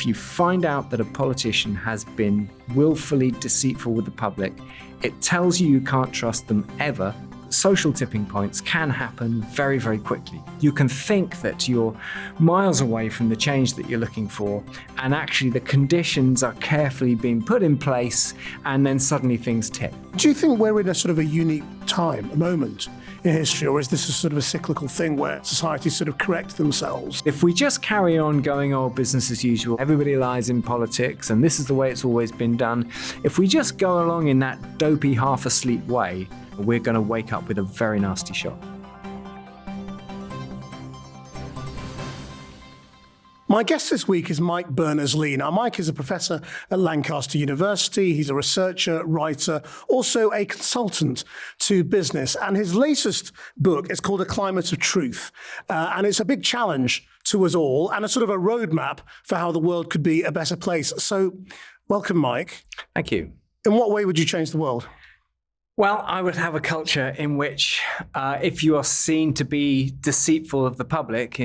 if you find out that a politician has been willfully deceitful with the public, it tells you can't trust them ever. Social tipping points can happen very, very quickly. You can think that you're miles away from the change that you're looking for, and actually the conditions are carefully being put in place, and then suddenly things tip. Do you think we're in a sort of a unique time, a moment in history, or is this a sort of a cyclical thing where societies sort of correct themselves? If we just carry on going, oh, business as usual, everybody lies in politics, and this is the way it's always been done, if we just go along in that dopey, half-asleep way, we're going to wake up with a very nasty shock. My guest this week is Mike Berners-Lee. Now, Mike is a professor at Lancaster University. He's a researcher, writer, also a consultant to business. And his latest book is called A Climate of Truth. And it's a big challenge to us all and a sort of a roadmap for how the world could be a better place. So, welcome, Mike. Thank you. In what way would you change the world? Well, I would have a culture in which if you are seen to be deceitful of the public,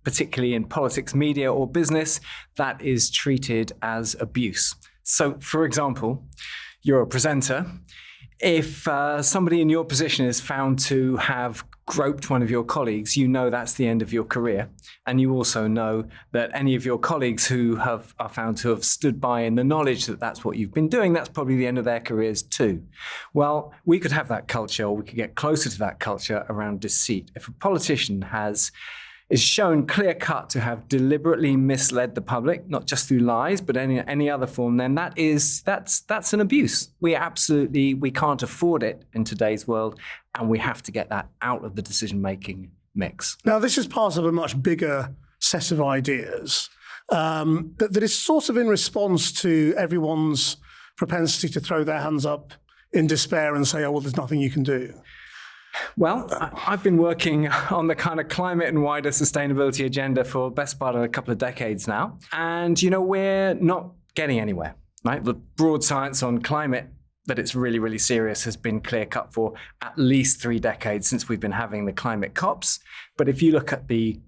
particularly in politics, media or business, that is treated as abuse. So, for example, you're a presenter. If somebody in your position is found to have groped one of your colleagues, you know that's the end of your career. And you also know that any of your colleagues who are found to have stood by in the knowledge that that's what you've been doing, that's probably the end of their careers too. Well, we could have that culture, or we could get closer to that culture around deceit. If a politician is shown clear-cut to have deliberately misled the public, not just through lies, but any other form, then that's an abuse. We can't afford it in today's world, and we have to get that out of the decision-making mix. Now, this is part of a much bigger set of ideas that is sort of in response to everyone's propensity to throw their hands up in despair and say, oh, well, there's nothing you can do. Well, I've been working on the kind of climate and wider sustainability agenda for the best part of a couple of decades now. And, we're not getting anywhere, right? The broad science on climate, that it's really, really serious, has been clear cut for at least 3 decades since we've been having the climate COPs. But if you look at the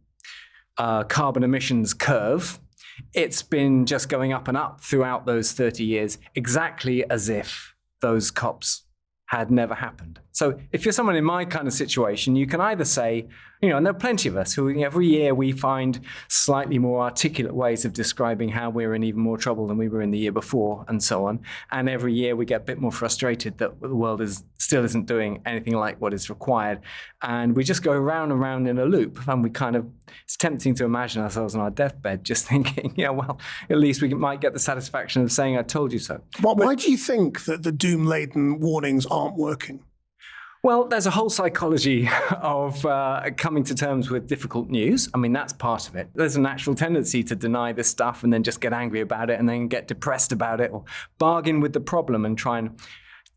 carbon emissions curve, it's been just going up and up throughout those 30 years, exactly as if those COPs had never happened. So if you're someone in my kind of situation, you can either say, and there are plenty of us who every year we find slightly more articulate ways of describing how we're in even more trouble than we were in the year before and so on. And every year we get a bit more frustrated that the world still isn't doing anything like what is required. And we just go round and round in a loop. And it's tempting to imagine ourselves on our deathbed just thinking, well, at least we might get the satisfaction of saying, I told you so. Why do you think that the doom-laden warnings aren't working? Well, there's a whole psychology of coming to terms with difficult news. I mean, that's part of it. There's a natural tendency to deny this stuff and then just get angry about it and then get depressed about it, or bargain with the problem and try and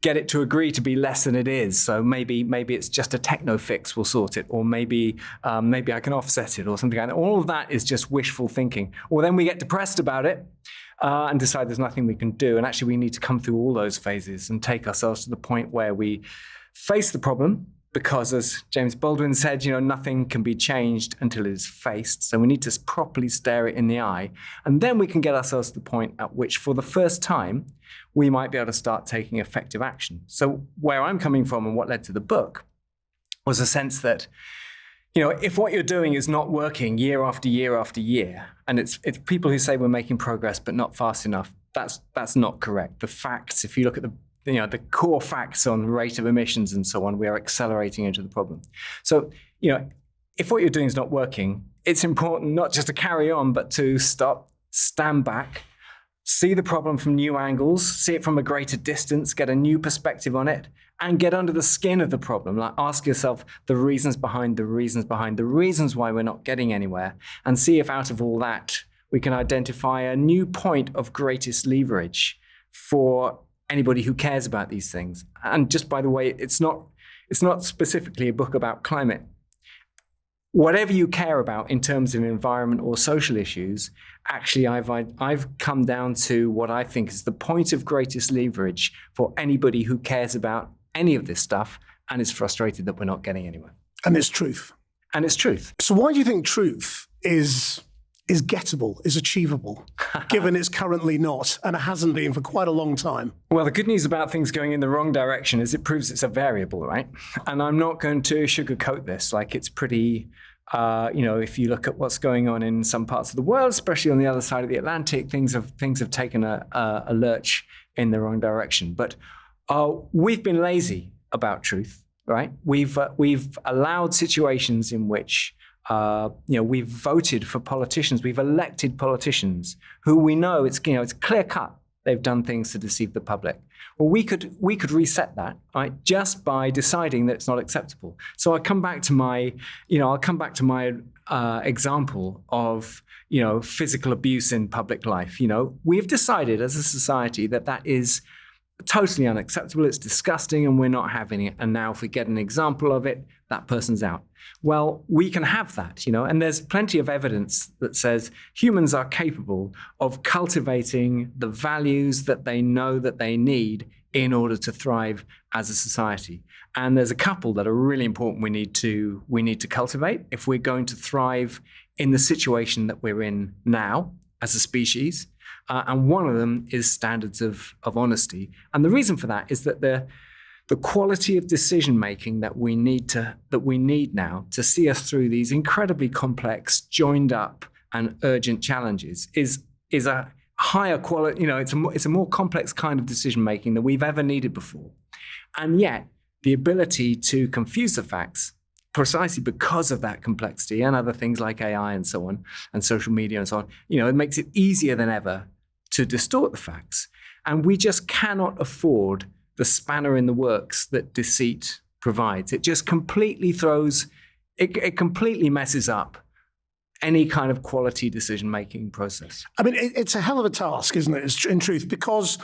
get it to agree to be less than it is. So maybe it's just a techno fix will sort it, or maybe I can offset it or something like that. All of that is just wishful thinking. Or then we get depressed about it and decide there's nothing we can do. And actually we need to come through all those phases and take ourselves to the point where we face the problem, because as James Baldwin said, nothing can be changed until it is faced. So we need to properly stare it in the eye. And then we can get ourselves to the point at which, for the first time, we might be able to start taking effective action. So where I'm coming from and what led to the book was a sense that, if what you're doing is not working year after year after year, and it's people who say we're making progress but not fast enough, that's not correct. The facts, if you look at the core facts on rate of emissions and so on, we are accelerating into the problem. So, if what you're doing is not working, it's important not just to carry on, but to stop, stand back, see the problem from new angles, see it from a greater distance, get a new perspective on it, and get under the skin of the problem. Like, ask yourself the reasons behind the reasons why we're not getting anywhere, and see if out of all that we can identify a new point of greatest leverage for anybody who cares about these things. And just by the way, it's not specifically a book about climate. Whatever you care about in terms of environment or social issues, actually I've come down to what I think is the point of greatest leverage for anybody who cares about any of this stuff and is frustrated that we're not getting anywhere. And it's truth. And it's truth. So why do you think truth is is gettable, is achievable, given it's currently not, and it hasn't been for quite a long time? Well, the good news about things going in the wrong direction is it proves it's a variable, right? And I'm not going to sugarcoat this. Like, it's pretty, if you look at what's going on in some parts of the world, especially on the other side of the Atlantic, things have taken a lurch in the wrong direction. But we've been lazy about truth, right? We've allowed situations in which we've voted for politicians, we've elected politicians who we know it's clear cut they've done things to deceive the public. Well, we could reset that, right, just by deciding that it's not acceptable. So I'll come back to my example of physical abuse in public life. We've decided as a society that is totally unacceptable. It's disgusting, and we're not having it. And now, if we get an example of it, that person's out. Well, we can have that, and there's plenty of evidence that says humans are capable of cultivating the values that they know that they need in order to thrive as a society. And there's a couple that are really important we need to cultivate if we're going to thrive in the situation that we're in now as a species. And one of them is standards of honesty. And the reason for that is that the quality of decision making that we need now to see us through these incredibly complex, joined up, and urgent challenges is a higher quality. It's a more complex kind of decision making than we've ever needed before. And yet, the ability to confuse the facts, precisely because of that complexity and other things like AI and so on, and social media and so on, it makes it easier than ever to distort the facts. And we just cannot afford the spanner in the works that deceit provides. It just completely it completely messes up any kind of quality decision-making process. I mean, it's a hell of a task, isn't it, in truth? Because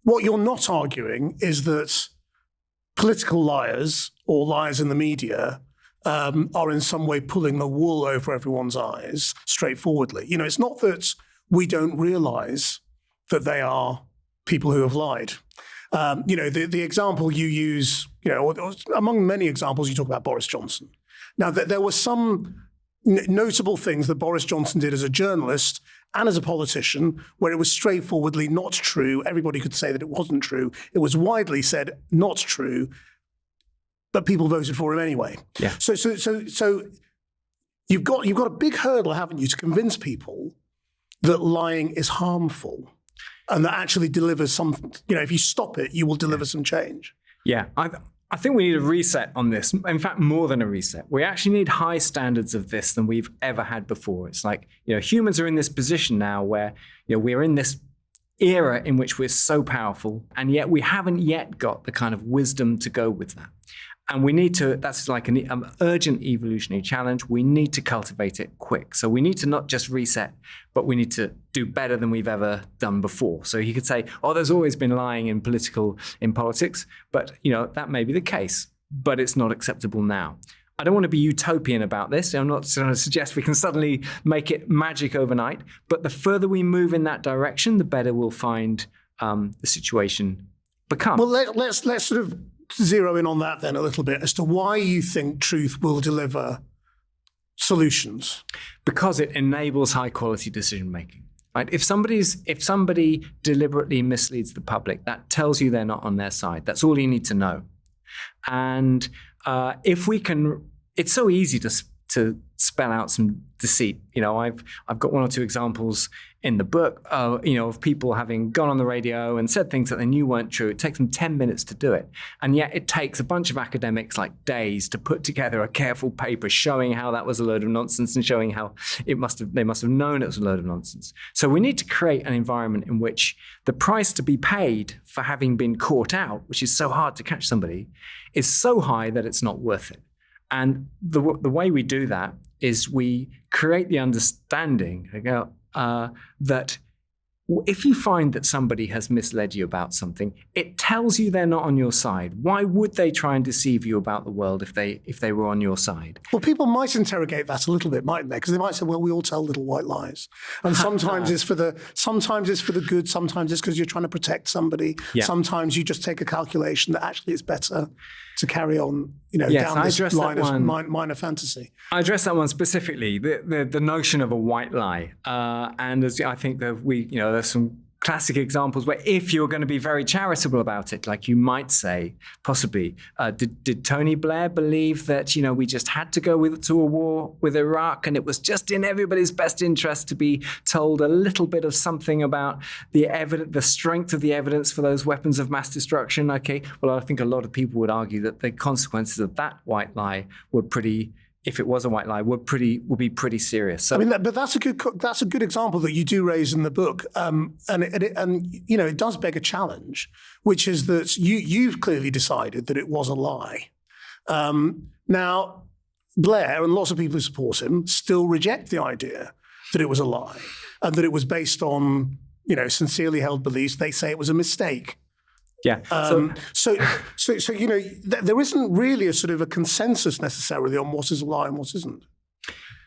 what you're not arguing is that political liars or liars in the media are in some way pulling the wool over everyone's eyes straightforwardly. It's not that we don't realize that they are people who have lied. The example you use, among many examples, you talk about Boris Johnson. Now, there were some notable things that Boris Johnson did as a journalist and as a politician where it was straightforwardly not true. Everybody could say that it wasn't true. It was widely said not true, but people voted for him anyway. Yeah. So you've got a big hurdle, haven't you, to convince people that lying is harmful and that actually delivers some, if you stop it, you will deliver some change. Yeah, I think we need a reset on this. In fact, more than a reset. We actually need high standards of this than we've ever had before. It's like, humans are in this position now where, we're in this era in which we're so powerful, and yet we haven't yet got the kind of wisdom to go with that. And we need to, that's like an urgent evolutionary challenge. We need to cultivate it quick. So we need to not just reset, but we need to do better than we've ever done before. So you could say, there's always been lying in politics, but that may be the case, but it's not acceptable now. I don't want to be utopian about this. I'm not trying to suggest we can suddenly make it magic overnight, but the further we move in that direction, the better we'll find the situation become. Well, let's sort of zero in on that then a little bit as to why you think truth will deliver solutions. Because it enables high quality decision making. Right? If somebody deliberately misleads the public, that tells you they're not on their side. That's all you need to know. And if we can, it's so easy to spell out some deceit. I've got one or two examples in the book, of people having gone on the radio and said things that they knew weren't true. It takes them 10 minutes to do it. And yet it takes a bunch of academics like days to put together a careful paper showing how that was a load of nonsense and showing how they must have known it was a load of nonsense. So we need to create an environment in which the price to be paid for having been caught out, which is so hard to catch somebody, is so high that it's not worth it. And the way we do that is we create the understanding that if you find that somebody has misled you about something, it tells you they're not on your side. Why would they try and deceive you about the world if they were on your side? Well, people might interrogate that a little bit, mightn't they? Because they might say, well, we all tell little white lies. And sometimes it's for the good, sometimes it's because you're trying to protect somebody. Yeah. Sometimes you just take a calculation that actually it's better to carry on, down this line of minor fantasy. I address that one specifically, the notion of a white lie. And as I think that there's some classic examples where if you're going to be very charitable about it, like you might say, possibly, did Tony Blair believe that, we just had to go to a war with Iraq and it was just in everybody's best interest to be told a little bit of something about the strength of the evidence for those weapons of mass destruction? Okay, well, I think a lot of people would argue that the consequences of that white lie were pretty, if it was a white lie, would be pretty serious. So, but that's a good example that you do raise in the book, and it does beg a challenge, which is that you've clearly decided that it was a lie. Now, Blair and lots of people who support him still reject the idea that it was a lie and that it was based on sincerely held beliefs. They say it was a mistake. Yeah. So there isn't really a sort of a consensus necessarily on what is a lie and what isn't.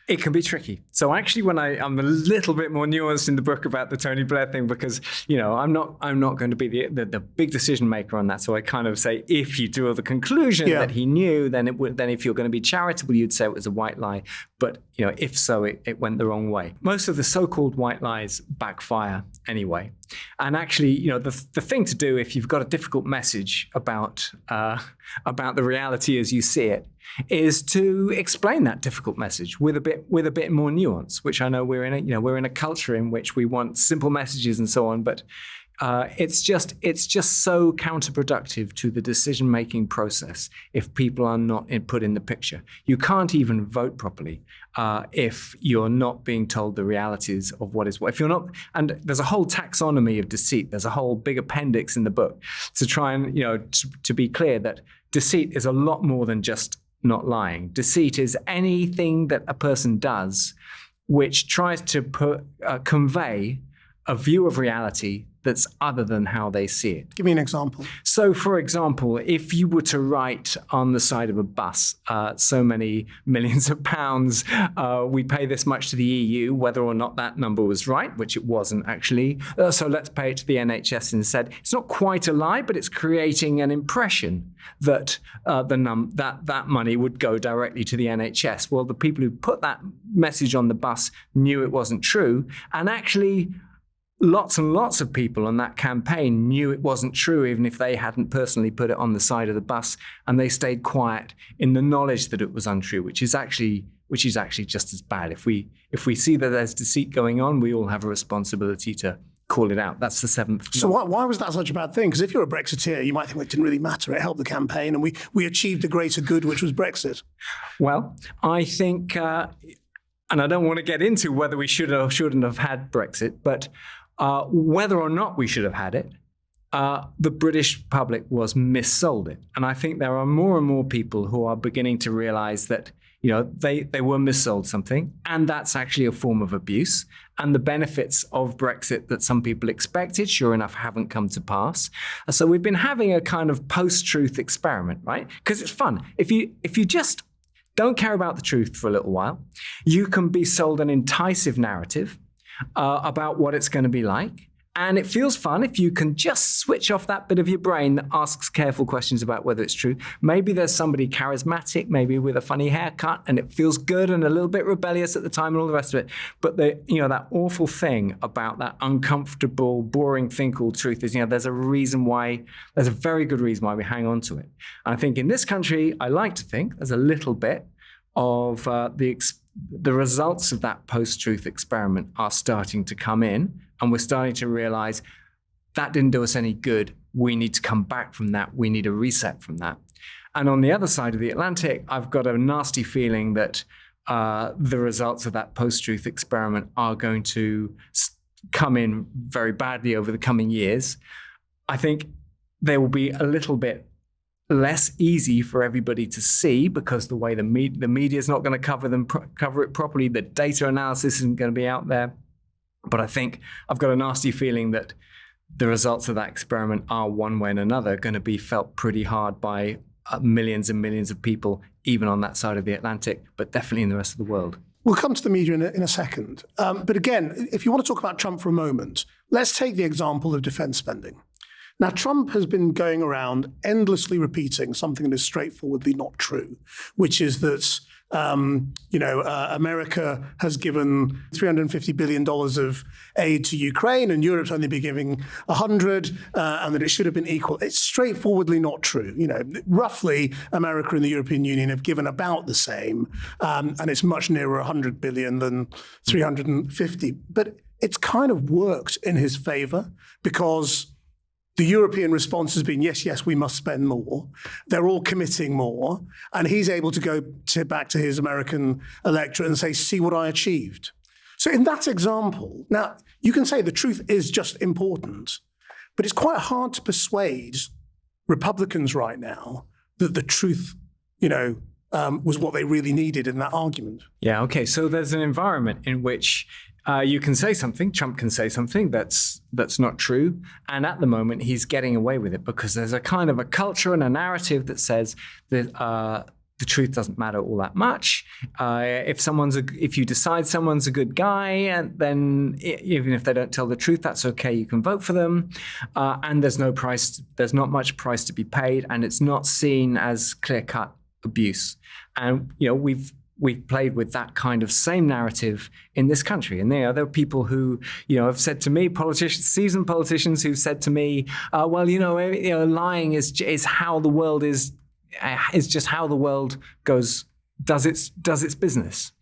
It can be tricky. So actually, when I'm a little bit more nuanced in the book about the Tony Blair thing, because I'm not going to be the big decision maker on that. So I kind of say, if you draw the conclusion that he knew, then if you're going to be charitable, you'd say it was a white lie. But if so, it went the wrong way. Most of the so-called white lies backfire anyway. And actually, the thing to do if you've got a difficult message about the reality as you see it is to explain that difficult message with a bit more nuance. Which I know we're in a culture in which we want simple messages and so on, but it's just so counterproductive to the decision-making process if people are not put in the picture. You can't even vote properly if you're not being told the realities of what is what. If you're not, and there's a whole taxonomy of deceit. There's a whole big appendix in the book to try and to be clear that deceit is a lot more than just not lying. Deceit is anything that a person does which tries to convey a view of reality that's other than how they see it. Give me an example. So, for example, if you were to write on the side of a bus, so many millions of pounds, we pay this much to the EU, whether or not that number was right, which it wasn't actually. So let's pay it to the NHS instead. It's not quite a lie, but it's creating an impression that that money would go directly to the NHS. Well, the people who put that message on the bus knew it wasn't true, and actually lots and lots of people on that campaign knew it wasn't true, even if they hadn't personally put it on the side of the bus, and they stayed quiet in the knowledge that it was untrue, which is actually just as bad. If we see that there's deceit going on, we all have a responsibility to call it out. That's the seventh. So why was that such a bad thing? Because if you're a Brexiteer, you might think, well, it didn't really matter. It helped the campaign, and we achieved a greater good, which was Brexit. Well, I think, and I don't want to get into whether we should or shouldn't have had Brexit, but whether or not we should have had it, the British public was missold it. And I think there are more and more people who are beginning to realize that, they were missold something, and that's actually a form of abuse. And the benefits of Brexit that some people expected, sure enough, haven't come to pass. So we've been having a kind of post-truth experiment, right? Because it's fun. If you just don't care about the truth for a little while, you can be sold an enticing narrative about what it's going to be like. And it feels fun if you can just switch off that bit of your brain that asks careful questions about whether it's true. Maybe there's somebody charismatic, maybe with a funny haircut, and it feels good and a little bit rebellious at the time and all the rest of it. But that awful thing about that uncomfortable, boring thing called truth is, there's a very good reason why we hang on to it. And I think in this country, I like to think there's a little bit of the results of that post-truth experiment are starting to come in, and we're starting to realize that didn't do us any good. We need to come back from that. We need a reset from that. And on the other side of the Atlantic, I've got a nasty feeling that the results of that post-truth experiment are going to come in very badly over the coming years. I think there will be a little bit less easy for everybody to see because the way the media is not going to cover it properly. The data analysis isn't going to be out there. But I think I've got a nasty feeling that the results of that experiment are one way and another going to be felt pretty hard by millions and millions of people, even on that side of the Atlantic, but definitely in the rest of the world. We'll come to the media in a second. But again, if you want to talk about Trump for a moment, let's take the example of defense spending. Now, Trump has been going around endlessly repeating something that is straightforwardly not true, which is that America has given $350 billion of aid to Ukraine and Europe's only been giving 100, and that it should have been equal. It's straightforwardly not true. Roughly, America and the European Union have given about the same, and it's much nearer 100 billion than 350. But it's kind of worked in his favor because the European response has been, yes, we must spend more. They're all committing more. And he's able to go back to his American electorate and say, see what I achieved. So in that example, now, you can say the truth is just important, but it's quite hard to persuade Republicans right now that the truth, was what they really needed in that argument. Yeah, okay. So there's an environment in which you can say something, Trump can say something that's not true. And at the moment, he's getting away with it because there's a kind of a culture and a narrative that says that the truth doesn't matter all that much. If you decide someone's a good guy, and then even if they don't tell the truth, that's okay. You can vote for them. And there's not much price to be paid. And it's not seen as clear-cut abuse. And, we've played with that kind of same narrative in this country. And there are people who, have said to me, seasoned politicians who've said to me, lying is how the world is just how the world does its business.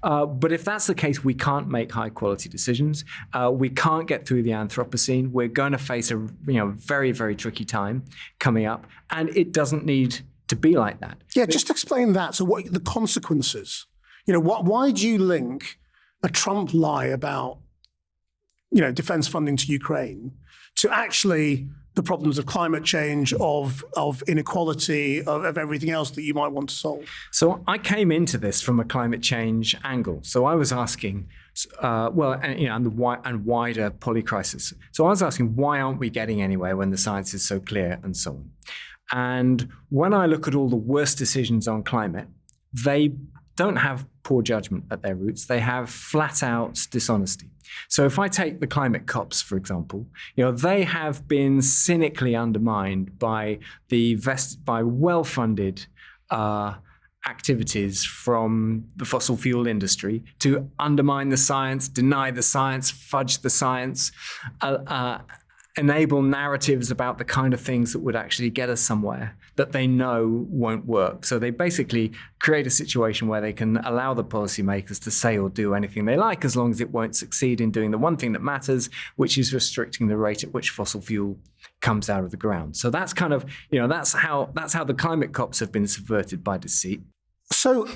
But if that's the case, we can't make high quality decisions. We can't get through the Anthropocene. We're going to face a very, very tricky time coming up. And it doesn't need to be like that. Yeah, just explain that. So what the consequences? Why do you link a Trump lie about, defense funding to Ukraine to actually the problems of climate change, of inequality, of everything else that you might want to solve? So I came into this from a climate change angle. So I was asking, and wider polycrisis. So I was asking, why aren't we getting anywhere when the science is so clear and so on? And when I look at all the worst decisions on climate, they don't have poor judgment at their roots. They have flat out dishonesty. So if I take the climate COPs, for example, they have been cynically undermined by well-funded activities from the fossil fuel industry to undermine the science, deny the science, fudge the science, enable narratives about the kind of things that would actually get us somewhere that they know won't work. So they basically create a situation where they can allow the policymakers to say or do anything they like as long as it won't succeed in doing the one thing that matters, which is restricting the rate at which fossil fuel comes out of the ground. So that's kind of, that's how the climate COPs have been subverted by deceit. So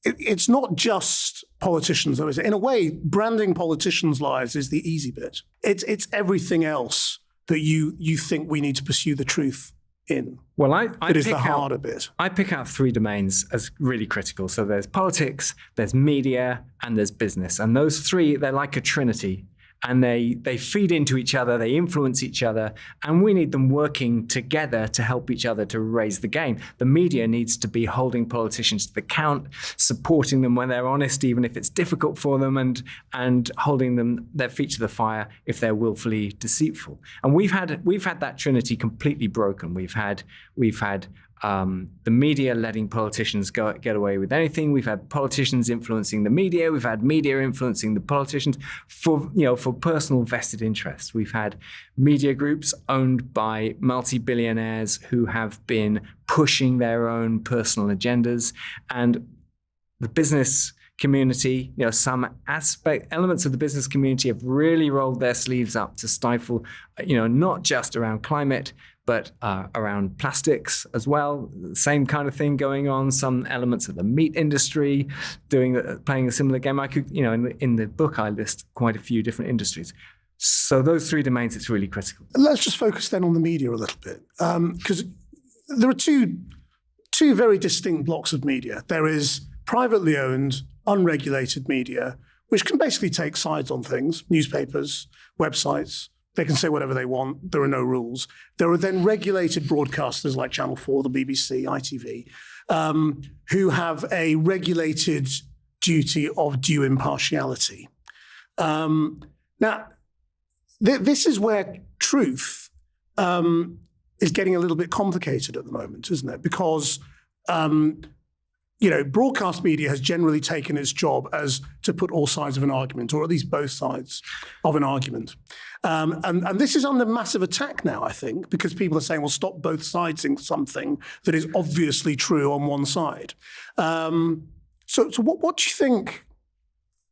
it's not just politicians, though, is it? In a way, branding politicians' lies is the easy bit. It's everything else that you think we need to pursue the truth in. Well, it is the harder bit. I pick out three domains as really critical. So there's politics, there's media, and there's business. And those three, they're like a trinity. And they feed into each other, they influence each other, and we need them working together to help each other to raise the game. The media needs to be holding politicians to the count, supporting them when they're honest, even if it's difficult for them, and holding them their feet to the fire if they're willfully deceitful. And we've had that trinity completely broken. We've had the media letting politicians get away with anything. We've had politicians influencing the media. We've had media influencing the politicians for personal vested interests. We've had media groups owned by multi-billionaires who have been pushing their own personal agendas, and the business community, some elements of the business community have really rolled their sleeves up to stifle, not just around climate, but around plastics as well. The same kind of thing going on. Some elements of the meat industry playing a similar game. I could, in the book, I list quite a few different industries. So those three domains, it's really critical. Let's just focus then on the media a little bit, because there are two very distinct blocks of media. There is privately owned, unregulated media, which can basically take sides on things, newspapers, websites. They can say whatever they want. There are no rules. There are then regulated broadcasters like Channel 4, the BBC, ITV, who have a regulated duty of due impartiality. Now, this is where truth is getting a little bit complicated at the moment, isn't it? Because broadcast media has generally taken its job as to put all sides of an argument, or at least both sides of an argument. And this is under massive attack now, I think, because people are saying, well, stop both sides in something that is obviously true on one side. So what do you think?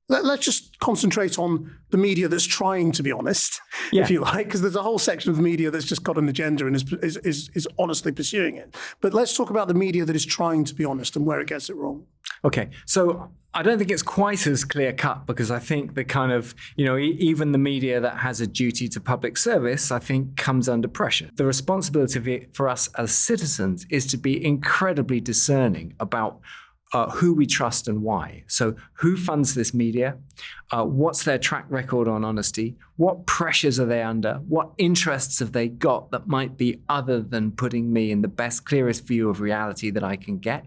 Let's just concentrate on the media that's trying to be honest, if you like, because there's a whole section of the media that's just got an agenda and is honestly pursuing it. But let's talk about the media that is trying to be honest and where it gets it wrong. Okay, so I don't think it's quite as clear cut, because I think the kind of, even the media that has a duty to public service, I think comes under pressure. The responsibility for us as citizens is to be incredibly discerning about who we trust and why. So who funds this media? What's their track record on honesty? What pressures are they under? What interests have they got that might be other than putting me in the best, clearest view of reality that I can get?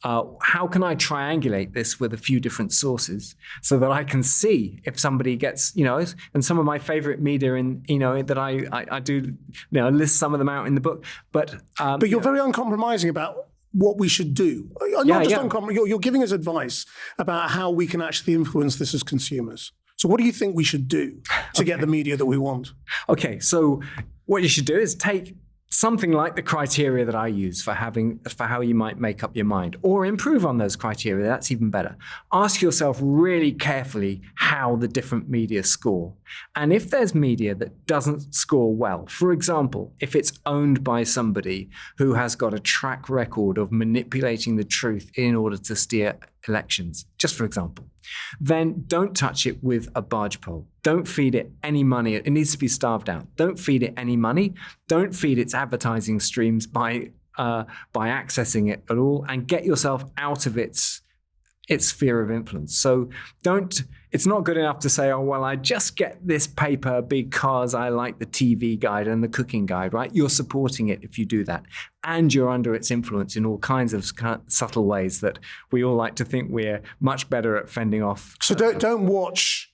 How can I triangulate this with a few different sources so that I can see if somebody gets, and some of my favorite media that I do, list some of them out in the book. But you're very uncompromising about what we should do. You're giving us advice about how we can actually influence this as consumers. So what do you think we should do to get the media that we want? Okay, so what you should do is take something like the criteria that I use for how you might make up your mind, or improve on those criteria. That's even better. Ask yourself really carefully how the different media score. And if there's media that doesn't score well, for example, if it's owned by somebody who has got a track record of manipulating the truth in order to steer elections, just for example, then don't touch it with a barge pole. Don't feed it any money. It needs to be starved out. Don't feed it any money. Don't feed its advertising streams by accessing it at all, and get yourself out of its sphere of influence. So it's not good enough to say, oh, well, I just get this paper because I like the TV guide and the cooking guide, right? You're supporting it if you do that. And you're under its influence in all kinds of subtle ways that we all like to think we're much better at fending off. So don't watch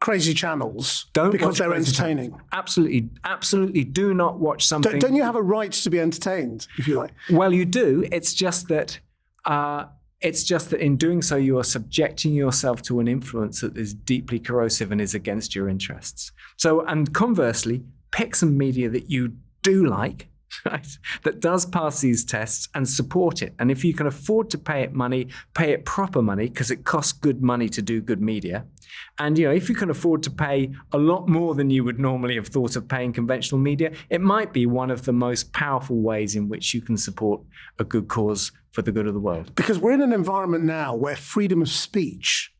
crazy channels because they're entertaining. Absolutely do not watch something. Don't you have a right to be entertained, if you like? Well, you do. It's just that in doing so, you are subjecting yourself to an influence that is deeply corrosive and is against your interests. So, and conversely, pick some media that you do like, right, that does pass these tests, and support it. And if you can afford to pay it money, pay it proper money, because it costs good money to do good media. And if you can afford to pay a lot more than you would normally have thought of paying conventional media, it might be one of the most powerful ways in which you can support a good cause for the good of the world. Because we're in an environment now where freedom of speech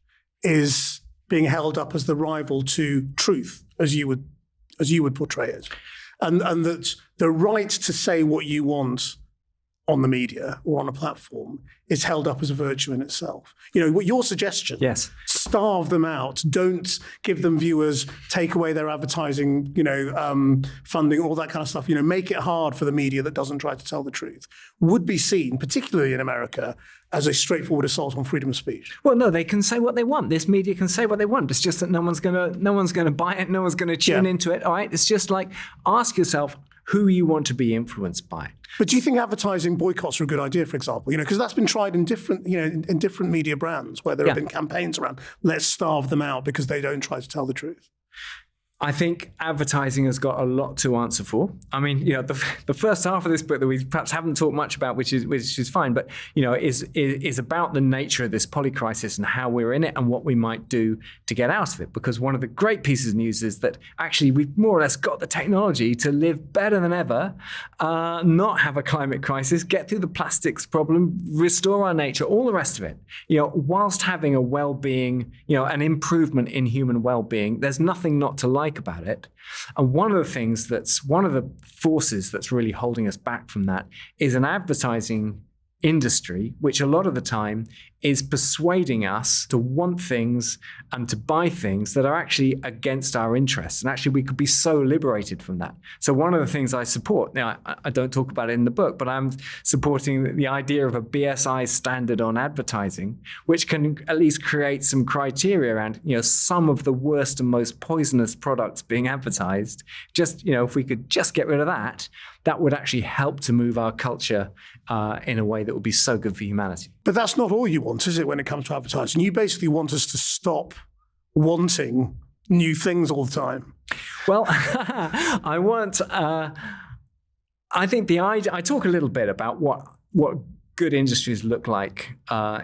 is being held up as the rival to truth, as you would portray it. And that the right to say what you want on the media or on a platform is held up as a virtue in itself. What your suggestion, yes, starve them out, don't give them viewers, take away their advertising, funding, all that kind of stuff, make it hard for the media that doesn't try to tell the truth, would be seen, particularly in America, as a straightforward assault on freedom of speech. Well, no, they can say what they want. This media can say what they want. It's just that no one's gonna buy it, no one's gonna tune into it. All right. It's just like, ask yourself who you want to be influenced by. But do you think advertising boycotts are a good idea, for example? Because that's been tried in different, in different media brands where there have been campaigns around, let's starve them out because they don't try to tell the truth. I think advertising has got a lot to answer for. I mean, the first half of this book that we perhaps haven't talked much about, which is fine, but is about the nature of this polycrisis and how we're in it and what we might do to get out of it. Because one of the great pieces of news is that actually we've more or less got the technology to live better than ever, not have a climate crisis, get through the plastics problem, restore our nature, all the rest of it. Whilst having a well-being, an improvement in human well-being, there's nothing not to like about it. And one of the forces that's really holding us back from that is an advertising industry, which a lot of the time is persuading us to want things and to buy things that are actually against our interests. And actually, we could be so liberated from that. So one of the things I support, now I don't talk about it in the book, but I'm supporting the idea of a BSI standard on advertising, which can at least create some criteria around, some of the worst and most poisonous products being advertised. Just, if we could just get rid of that, that would actually help to move our culture in a way that would be so good for humanity. But that's not all you want, is it, when it comes to advertising? You basically want us to stop wanting new things all the time. Well, I want. I think I talk a little bit about what good industries look like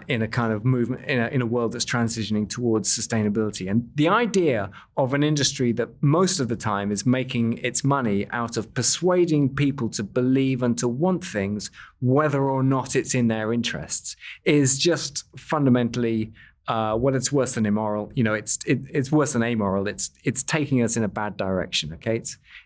in a kind of movement in a world that's transitioning towards sustainability. And the idea of an industry that most of the time is making its money out of persuading people to believe and to want things, whether or not it's in their interests, is just fundamentally it's worse than immoral. It's worse than amoral. It's taking us in a bad direction. Okay,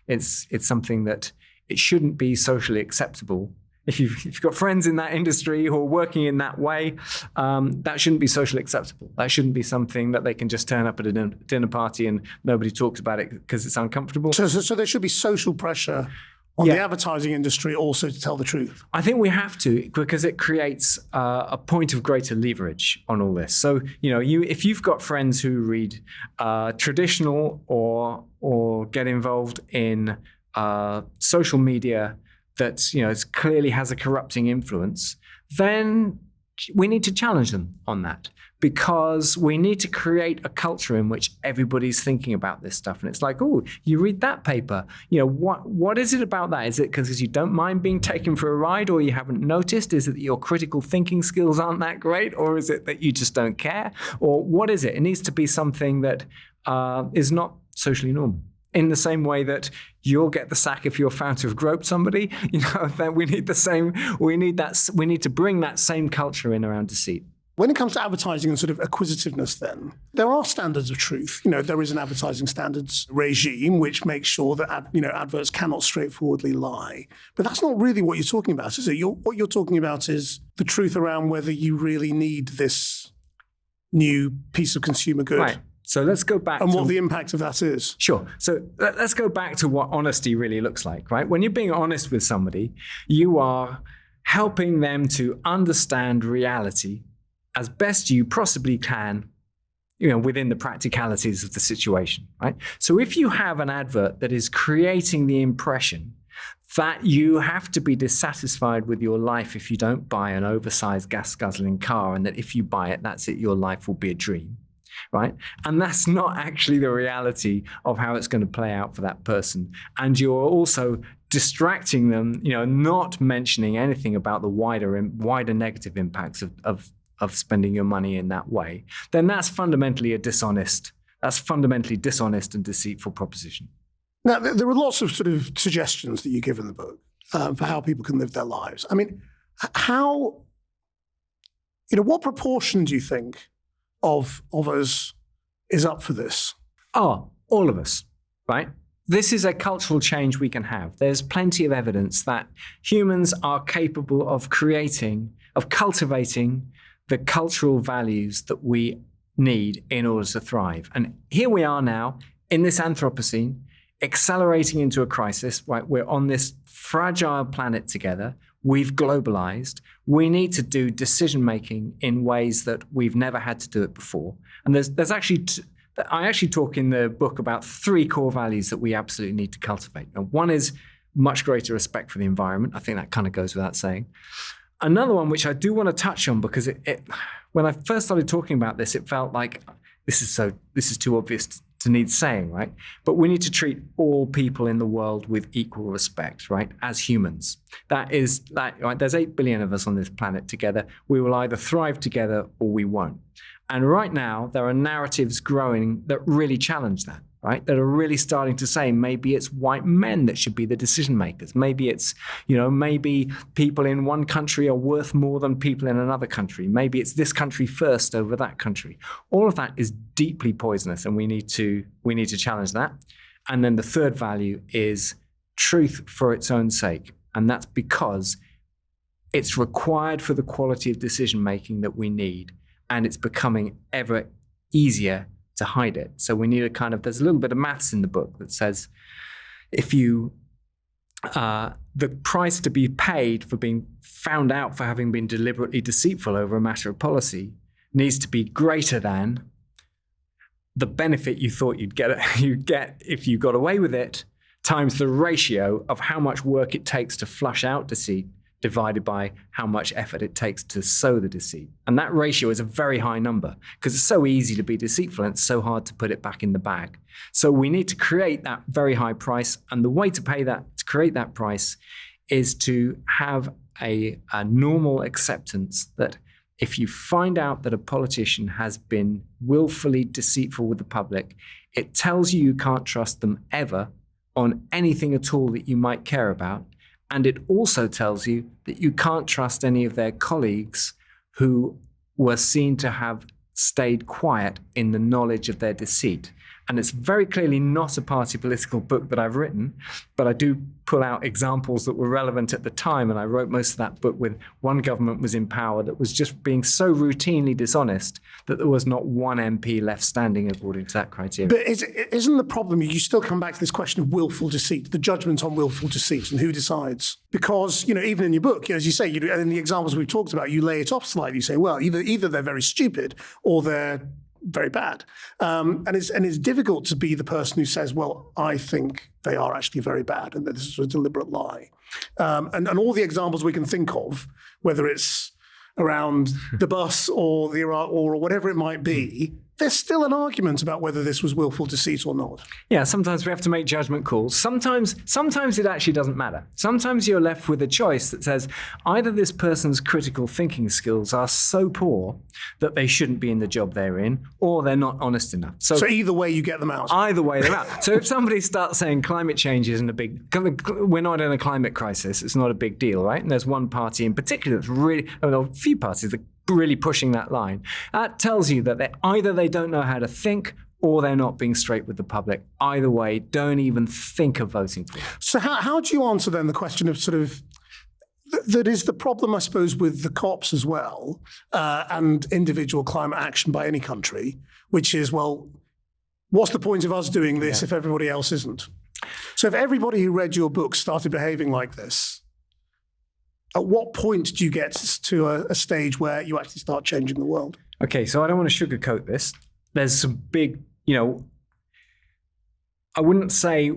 it's something that it shouldn't be socially acceptable. If you've got friends in that industry who are working in that way, that shouldn't be socially acceptable. That shouldn't be something that they can just turn up at a dinner party and nobody talks about it because it's uncomfortable. So there should be social pressure on the advertising industry also to tell the truth. I think we have to, because it creates a point of greater leverage on all this. So, if you've got friends who read traditional or get involved in social media that it clearly has a corrupting influence, then we need to challenge them on that, because we need to create a culture in which everybody's thinking about this stuff. And it's like, oh, you read that paper, what is it about that? Is it because you don't mind being taken for a ride, or you haven't noticed? Is it that your critical thinking skills aren't that great, or is it that you just don't care? Or what is it? It needs to be something that is not socially normal. In the same way that you'll get the sack if you're found to have groped somebody, then we need the same. We need to bring that same culture in around deceit. When it comes to advertising and sort of acquisitiveness, then there are standards of truth. There is an advertising standards regime which makes sure that adverts cannot straightforwardly lie. But that's not really what you're talking about, is it? What you're talking about is the truth around whether you really need this new piece of consumer good. Right. So let's go back and what the impact of that is. Sure. So let's go back to what honesty really looks like, right? When you're being honest with somebody, you are helping them to understand reality as best you possibly can, within the practicalities of the situation, right? So if you have an advert that is creating the impression that you have to be dissatisfied with your life if you don't buy an oversized gas-guzzling car, and that if you buy it, that's it, your life will be a dream. Right? And that's not actually the reality of how it's going to play out for that person. And you're also distracting them, not mentioning anything about the wider negative impacts of spending your money in that way. Then that's fundamentally dishonest and deceitful proposition. Now, there are lots of sort of suggestions that you give in the book for how people can live their lives. I mean, what proportion do you think of us is up for this? Oh, all of us, right? This is a cultural change we can have. There's plenty of evidence that humans are capable of cultivating the cultural values that we need in order to thrive. And here we are now in this Anthropocene, accelerating into a crisis, right? We're on this fragile planet together. We've globalized. We need to do decision-making in ways that we've never had to do it before. And there's actually, I actually talk in the book about 3 core values that we absolutely need to cultivate. And one is much greater respect for the environment. I think that kind of goes without saying. Another one, which I do want to touch on, because when I first started talking about this, it felt like this is too obvious to need saying, right? But we need to treat all people in the world with equal respect, right? As humans. That is, right? There's 8 billion of us on this planet together. We will either thrive together or we won't. And right now, there are narratives growing that really challenge that, right? That are really starting to say, maybe it's white men that should be the decision makers. Maybe it's, maybe people in one country are worth more than people in another country. Maybe it's this country first over that country. All of that is deeply poisonous, and we need to challenge that. And then the third value is truth for its own sake. And that's because it's required for the quality of decision making that we need. and it's becoming ever easier to hide it. So we need there's a little bit of maths in the book that says if you, the price to be paid for being found out for having been deliberately deceitful over a matter of policy needs to be greater than the benefit you thought you'd get if you got away with it, times the ratio of how much work it takes to flush out deceit divided by how much effort it takes to sow the deceit. And that ratio is a very high number because it's so easy to be deceitful and it's so hard to put it back in the bag. So we need to create that very high price. And the way to create that price is to have a normal acceptance that if you find out that a politician has been willfully deceitful with the public, it tells you can't trust them ever on anything at all that you might care about. And it also tells you that you can't trust any of their colleagues who were seen to have stayed quiet in the knowledge of their deceit. And it's very clearly not a party political book that I've written, but I do pull out examples that were relevant at the time. And I wrote most of that book when one government was in power that was just being so routinely dishonest that there was not one MP left standing according to that criteria. But isn't the problem, you still come back to this question of willful deceit, the judgment on willful deceit and who decides? Because, even in your book, as you say, in the examples we've talked about, you lay it off slightly. You say, well, either they're very stupid or they're very bad. And it's difficult to be the person who says, well, I think they are actually very bad and that this is a deliberate lie. And all the examples we can think of, whether it's around the bus or the Iraq war or whatever it might be, there's still an argument about whether this was willful deceit or not. Yeah, sometimes we have to make judgment calls. Sometimes it actually doesn't matter. Sometimes you're left with a choice that says either this person's critical thinking skills are so poor that they shouldn't be in the job they're in, or they're not honest enough. So either way you get them out. Either way they're out. So if somebody starts saying climate change isn't we're not in a climate crisis, it's not a big deal, right? And there's one party in particular that's really, a few parties that really pushing that line. That tells you that either they don't know how to think or they're not being straight with the public. Either way, don't even think of voting for it. So how do you answer then the question of that is the problem, I suppose, with the COPs as well, and individual climate action by any country, which is, well, what's the point of us doing this if everybody else isn't? So if everybody who read your book started behaving like this, at what point do you get to a stage where you actually start changing the world? Okay, so I don't want to sugarcoat this. There's some big, I wouldn't say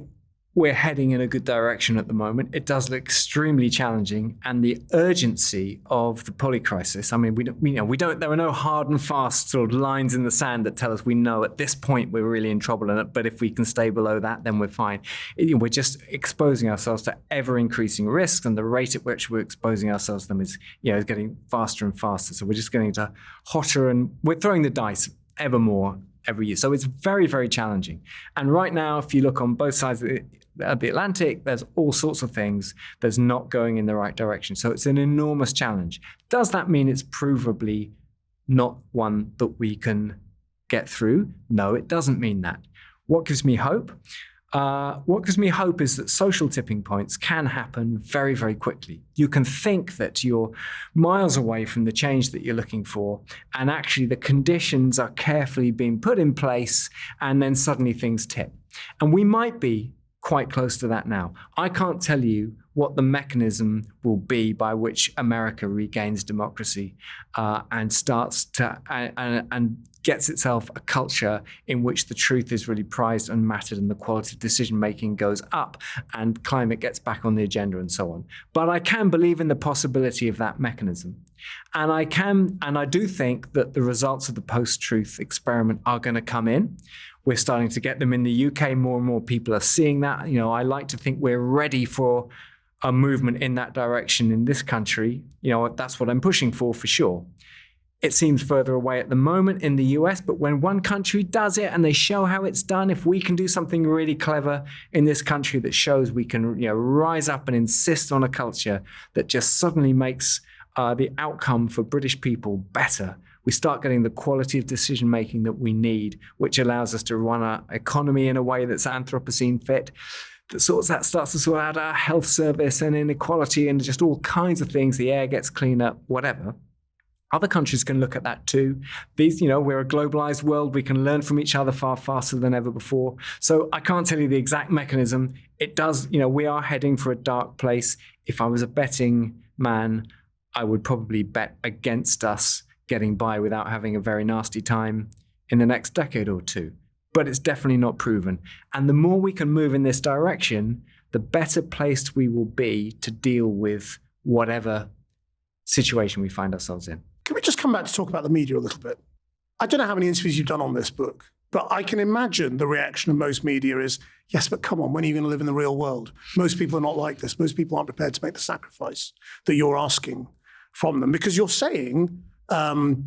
we're heading in a good direction at the moment. It does look extremely challenging, and the urgency of the poly crisis. I mean, there are no hard and fast sort of lines in the sand that tell us we know at this point we're really in trouble in it. But if we can stay below that, then we're fine. We're just exposing ourselves to ever increasing risks, and the rate at which we're exposing ourselves to them is getting faster and faster. So we're just getting to hotter, and we're throwing the dice ever more every year. So it's very, very challenging. And right now, if you look on both sides of the Atlantic, there's all sorts of things that's not going in the right direction. So it's an enormous challenge. Does that mean it's provably not one that we can get through? No, it doesn't mean that. What gives me hope? What gives me hope is that social tipping points can happen very, very quickly. You can think that you're miles away from the change that you're looking for, and actually the conditions are carefully being put in place, and then suddenly things tip. And we might be quite close to that now. I can't tell you what the mechanism will be by which America regains democracy and starts to and gets itself a culture in which the truth is really prized and mattered, and the quality of decision making goes up, and climate gets back on the agenda, and so on. But I can believe in the possibility of that mechanism. And I do think that the results of the post-truth experiment are going to come in. We're starting to get them in the UK. More and more people are seeing that. I like to think we're ready for a movement in that direction in this country. That's what I'm pushing for sure. It seems further away at the moment in the US, but when one country does it and they show how it's done, if we can do something really clever in this country that shows we can rise up and insist on a culture that just suddenly makes the outcome for British people better, we start getting the quality of decision-making that we need, which allows us to run our economy in a way that's Anthropocene fit, that starts to sort out our health service and inequality and just all kinds of things. The air gets cleaner, whatever. Other countries can look at that too. We're a globalized world. We can learn from each other far faster than ever before. So I can't tell you the exact mechanism. It does, we are heading for a dark place. If I was a betting man, I would probably bet against us getting by without having a very nasty time in the next decade or two. But it's definitely not proven. And the more we can move in this direction, the better placed we will be to deal with whatever situation we find ourselves in. Can we just come back to talk about the media a little bit? I don't know how many interviews you've done on this book, but I can imagine the reaction of most media is, yes, but come on, when are you going to live in the real world? Most people are not like this. Most people aren't prepared to make the sacrifice that you're asking from them, because you're saying, to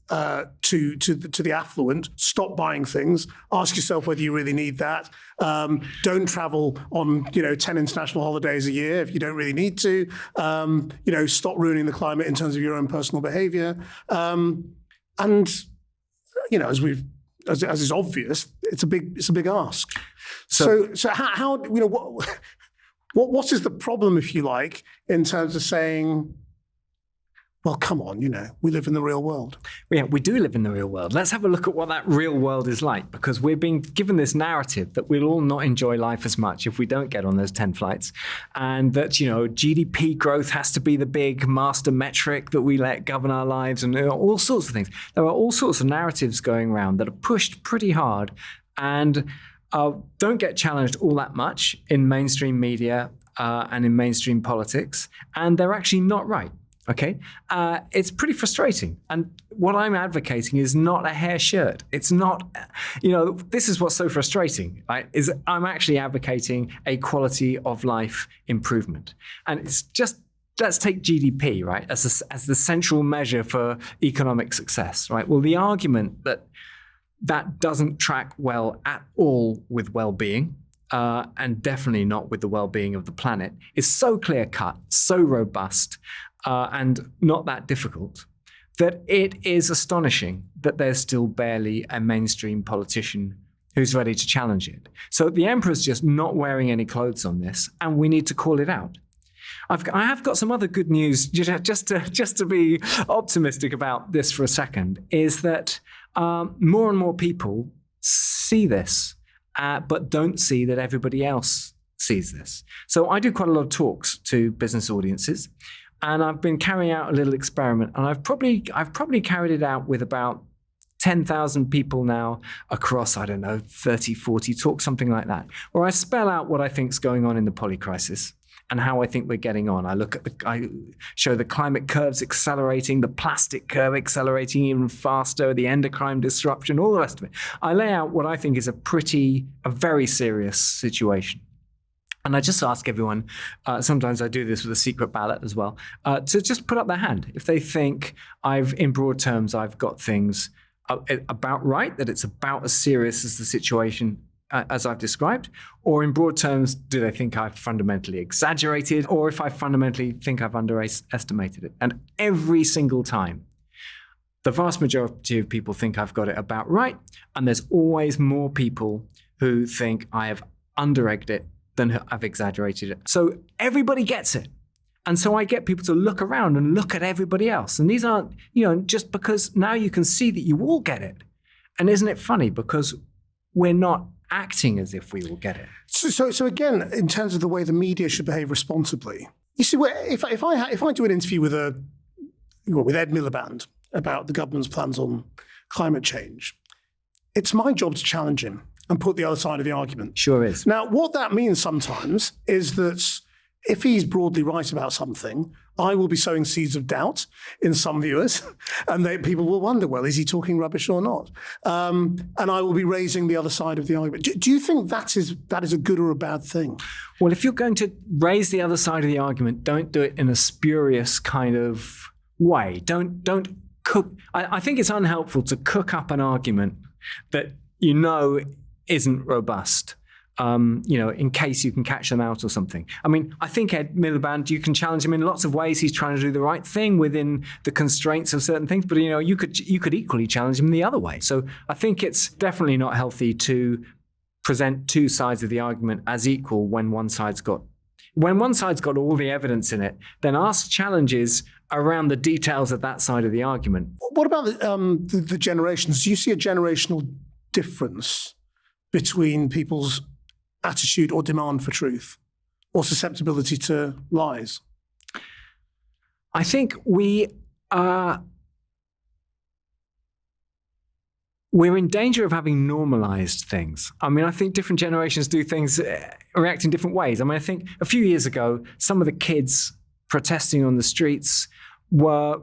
the affluent, stop buying things, ask yourself whether you really need that. Don't travel on 10 international holidays a year if you don't really need to. Stop ruining the climate in terms of your own personal behavior. As is obvious, it's a big ask. So how what is the problem, if you like, in terms of saying, well, come on, we live in the real world. Yeah, we do live in the real world. Let's have a look at what that real world is like, because we're being given this narrative that we'll all not enjoy life as much if we don't get on those 10 flights. And that, GDP growth has to be the big master metric that we let govern our lives, and all sorts of things. There are all sorts of narratives going around that are pushed pretty hard and don't get challenged all that much in mainstream media and in mainstream politics. And they're actually not right. Okay, it's pretty frustrating. And what I'm advocating is not a hair shirt. It's not, this is what's so frustrating, right? Is I'm actually advocating a quality of life improvement. And it's just, let's take GDP, right, as the central measure for economic success, right? Well, the argument that doesn't track well at all with well-being, and definitely not with the well-being of the planet, is so clear-cut, so robust, and not that difficult, that it is astonishing that there's still barely a mainstream politician who's ready to challenge it. So the emperor's just not wearing any clothes on this, and we need to call it out. I have got some other good news, just to be optimistic about this for a second, is that more and more people see this, but don't see that everybody else sees this. So I do quite a lot of talks to business audiences, and I've been carrying out a little experiment, and I've probably carried it out with about 10,000 people now across, 30, 40 talks, something like that, where I spell out what I think is going on in the poly crisis and how I think we're getting on. I show the climate curves accelerating, the plastic curve accelerating even faster, the endocrine disruption, all the rest of it. I lay out what I think is a very serious situation. And I just ask everyone, sometimes I do this with a secret ballot as well, to just put up their hand. If they think in broad terms, I've got things about right, that it's about as serious as the situation as I've described, or in broad terms, do they think I've fundamentally exaggerated, or if I fundamentally think I've underestimated it? And every single time, the vast majority of people think I've got it about right, and there's always more people who think I have under-egged it than I've exaggerated it. So everybody gets it. And so I get people to look around and look at everybody else. And these aren't, just because now you can see that you all get it. And isn't it funny? Because we're not acting as if we will get it. So again, in terms of the way the media should behave responsibly, you see, if I do an interview with Ed Miliband about the government's plans on climate change, it's my job to challenge him and put the other side of the argument. Sure is. Now, what that means sometimes is that if he's broadly right about something, I will be sowing seeds of doubt in some viewers, and people will wonder, well, is he talking rubbish or not? And I will be raising the other side of the argument. Do you think that is a good or a bad thing? Well, if you're going to raise the other side of the argument, don't do it in a spurious kind of way. Don't cook. I think it's unhelpful to cook up an argument that isn't robust, in case you can catch them out or something. I mean, I think Ed Miliband, you can challenge him in lots of ways. He's trying to do the right thing within the constraints of certain things, but you could equally challenge him the other way. So I think it's definitely not healthy to present two sides of the argument as equal when one side's got all the evidence in it. Then ask challenges around the details of that side of the argument. What about the generations? Do you see a generational difference between people's attitude or demand for truth or susceptibility to lies? I think we're in danger of having normalized things. I mean, I think different generations do things, react in different ways. I mean, I think a few years ago, some of the kids protesting on the streets were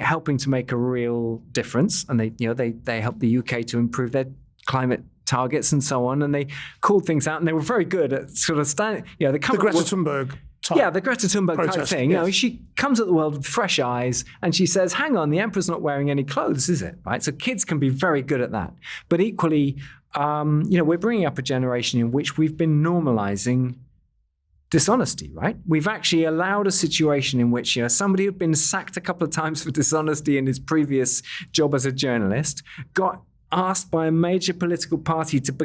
helping to make a real difference, and they helped the UK to improve their climate targets and so on, and they called things out, and they were very good at sort of standing. They come the Greta Thunberg. The Greta Thunberg type thing. Yes. She comes at the world with fresh eyes and she says, hang on, the emperor's not wearing any clothes, is it? Right? So kids can be very good at that. But equally, we're bringing up a generation in which we've been normalizing dishonesty, right? We've actually allowed a situation in which somebody who'd been sacked a couple of times for dishonesty in his previous job as a journalist got asked by a major political party to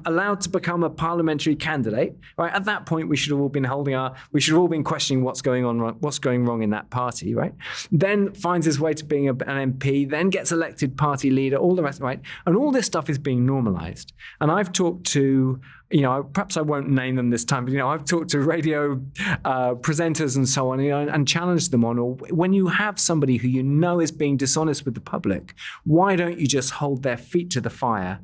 allowed to become a parliamentary candidate, right? At that point, we should have all been questioning what's going wrong in that party, right? Then finds his way to being an MP, then gets elected party leader, all the rest, right? And all this stuff is being normalized. And I've talked to, perhaps I won't name them this time, but I've talked to radio presenters and so on, and challenged them on, or when you have somebody who is being dishonest with the public, why don't you just hold their feet to the fire,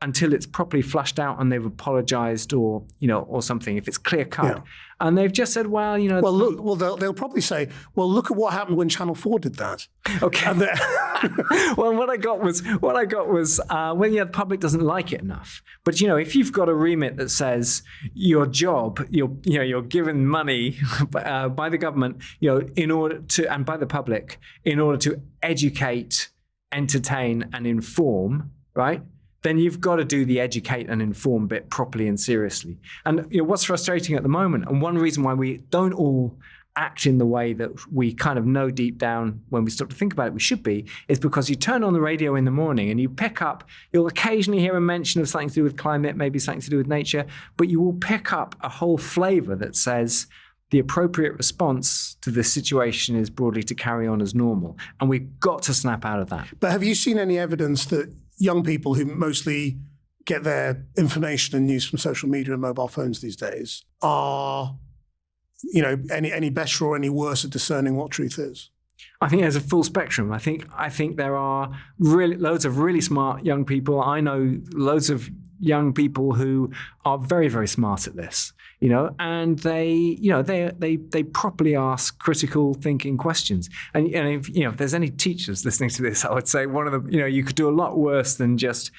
until it's properly flushed out and they've apologized or something, if it's clear cut. Yeah. And they've just said, they'll probably say, well, look at what happened when Channel 4 did that. Okay. Well, what I got was, the public doesn't like it enough. But, if you've got a remit that says your job, you're given money by the government, and by the public, in order to educate, entertain, and inform, right? Then you've got to do the educate and inform bit properly and seriously. And what's frustrating at the moment, and one reason why we don't all act in the way that we kind of know deep down when we stop to think about it we should be, is because you turn on the radio in the morning and you'll occasionally hear a mention of something to do with climate, maybe something to do with nature, but you will pick up a whole flavor that says the appropriate response to this situation is broadly to carry on as normal. And we've got to snap out of that. But have you seen any evidence that young people who mostly get their information and news from social media and mobile phones these days are, any better or any worse at discerning what truth is? I think there's a full spectrum. I think there are loads of really smart young people. I know loads of young people who are very, very smart at this, and they properly ask critical thinking questions. And if there's any teachers listening to this, I would say one of them, you could do a lot worse than just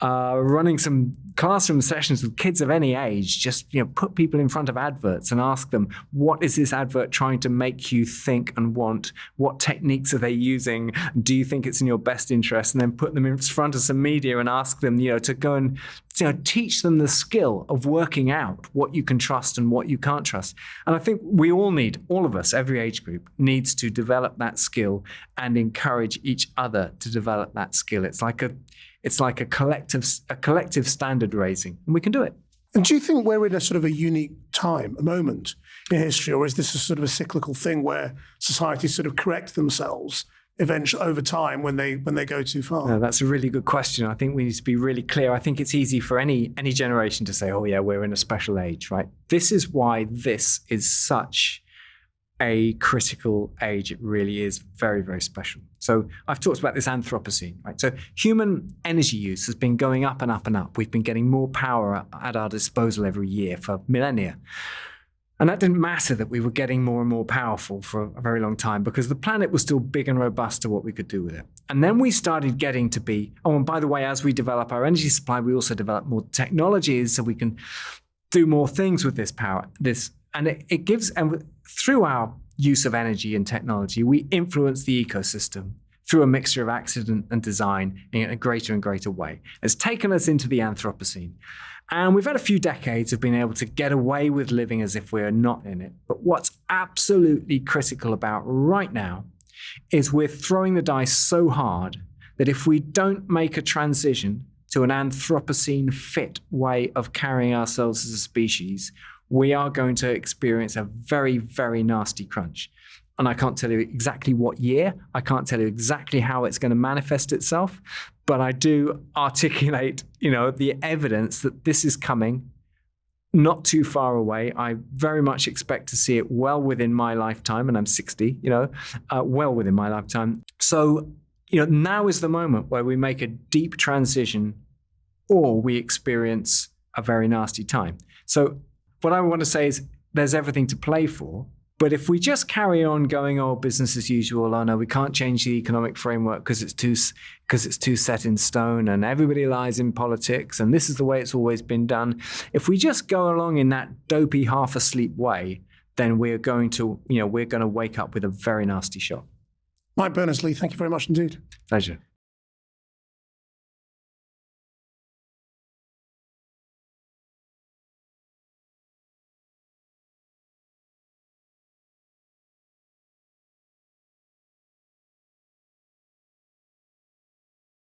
running some classroom sessions with kids of any age. Just put people in front of adverts and ask them, what is this advert trying to make you think and want? What techniques are they using? Do you think it's in your best interest? And then put them in front of some media and ask them to go and teach them the skill of working out what you can trust and what you can't trust. And I think we all of us, every age group, needs to develop that skill and encourage each other to develop that skill. It's like a collective standard raising, and we can do it. And do you think we're in a sort of a unique time, a moment in history, or is this a sort of a cyclical thing where societies sort of correct themselves eventually over time when they go too far? No, that's a really good question. I think we need to be really clear. I think it's easy for any generation to say, oh yeah, we're in a special age, right? This is why this is such a critical age. It really is very, very special. So I've talked about this Anthropocene, right? So human energy use has been going up and up and up. We've been getting more power at our disposal every year for millennia. And that didn't matter that we were getting more and more powerful for a very long time, because the planet was still big and robust to what we could do with it. And then we started getting to be, and by the way, as we develop our energy supply, we also develop more technologies so we can do more things with this power. It gives, and through our use of energy and technology, we influence the ecosystem through a mixture of accident and design in a greater and greater way. It's taken us into the Anthropocene. And we've had a few decades of being able to get away with living as if we're not in it. But what's absolutely critical about right now is we're throwing the dice so hard that if we don't make a transition to an Anthropocene fit way of carrying ourselves as a species, we are going to experience a very, very nasty crunch. And I can't tell you exactly what year. I can't tell you exactly how it's going to manifest itself. But I do articulate, the evidence that this is coming not too far away. I very much expect to see it well within my lifetime, and I'm 60, well within my lifetime. So, now is the moment where we make a deep transition or we experience a very nasty time. So what I want to say is there's everything to play for. But if we just carry on going, business as usual, no, we can't change the economic framework because it's too set in stone, and everybody lies in politics, and this is the way it's always been done. If we just go along in that dopey, half asleep way, then we're going to wake up with a very nasty shock. Mike Berners-Lee, thank you very much indeed. Pleasure.